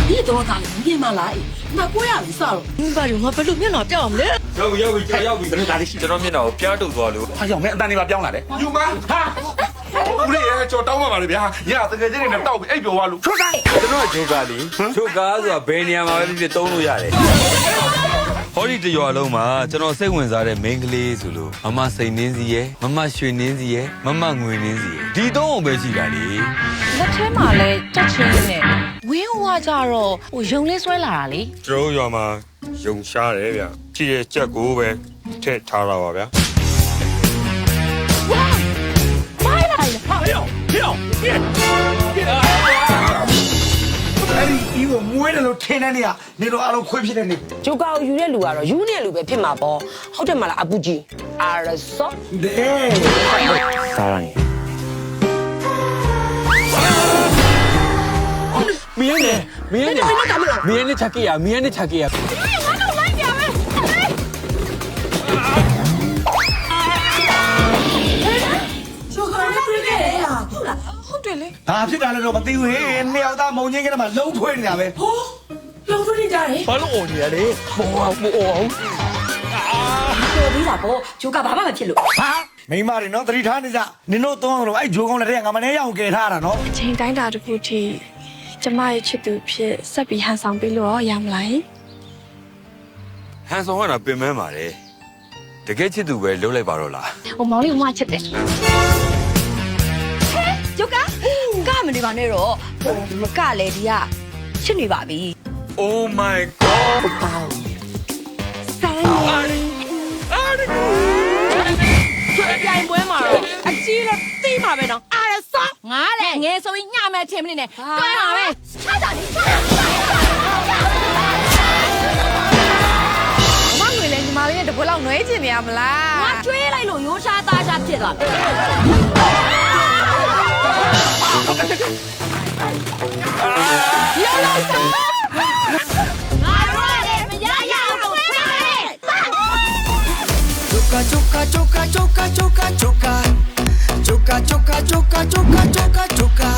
你多大了？你妈来，那过呀没啥了。你把用我不露面了掉没？ရောက်ပြီကျွန်တော်မျက်နှာကိုပြားတုတ်သွားလို့ ဟာရောက်မဲအတန်လေးပါပြောင်းလာတယ် ယူမဟာဦးလေးရဲ့ကြော်တောင်းပါပါလေဗျာညတကယ်ချင်းနဲ့တောက်ပြီးအိပ်ပျော်သွားလို့ ထွက်တိုင်း ကျွန်တော်ဂျိုကာလေဂျိုကာဆိုတာဘယ်နေရာမှာပဲဖြစ်သုံးလို့ရတယ်ဟောဒီတရွာလုံးမှာကျွန်တော်စိတ်ဝင်စားတဲ့ main ကလေးဆိုလို့မမစိန်နှင်းစီရဲ့မမရွှေနှင်းစီရဲ့မမငွေနှင်းစီရဲ့ဒီသုံးအောင်ပဲရှိတာလေ လက်ထဲမှာလဲတက်ချင်းနဲ့ဝင်းဝါကြတော့ဟိုယုံလေးဆွဲလာတာလေ ကျွန်တော်ရွာမှာယုံရှားတယ်ဗျကြည့်ရဲ့ကြက်ကိုပဲထည့်ထားတာပါဗျာ အဲ့ဒီဒီကိုမွေးတယ်လို့ထင်တဲ့နေရနေတော့အလုံးခွေးဖြစ်တဲ့နေ 就搞有点路啊了，有点路呗，偏嘛包，好点嘛啦，阿不急，阿拉说。 တဲ့စားရနေ မင်းနဲ့ချက်ကြီးရ ဟုတ်တယ်လေ ဘာဖြစ်တာလဲတော့မသိဘူးဟေးနှစ်ယောက်သားမုံချင်းကတည်းကလုံးထွေးနေတာပဲ 老夫人家嘞， ဘာလို့အော်နေရလဲဘောအောင်မအော်အောင် 我为啥不？就搞爸爸的铁路。 ဟာမိမတွေနော်သတိထားနေကြနင်တို့သုံးအောင်လို့အဲ့ဂျိုးကောင်းလက်ထက်ကငါမနေရအောင်ကယ်ထားတာနော် အချိန်တိုင်းတာတစ်ခုထိကျမရဲ့ချစ်သူဖြစ်ဆက်ပြီးဟန်ဆောင်ပေးလို့ရမလား ဟန်ဆောင်ကပင်မပါတယ်တကယ်ချစ်သူပဲလှုပ်လိုက်ပါတော့လား ဟိုမောင်လေးကမချစ်တယ် 就搞，搞没得吧？那肉，搞来的呀，吃你爸比。 Oh my god ကျွေးပြိုင်ပွဲမှာတော့အကြီးတော့သိမှာပဲနော်အားရစောငါလည်းငယ်ဆိုရင်ညမယ်ထင်မနေနဲ့တွဲပါပဲချာတာလေးမငွေလည်းညီမလေးနဲ့တပွဲလောက်နှွေးချင်နေရမလား ငါကျွေးလိုက်လို့ရိုးရှားသားရှားဖြစ်သွားတယ် လောက်လောက်စား ငါတို့လည်းမရရအောင်ပဲ Choca, choca, choca, choca, choca, choca, choca, choca, choca, choca, choca, choca.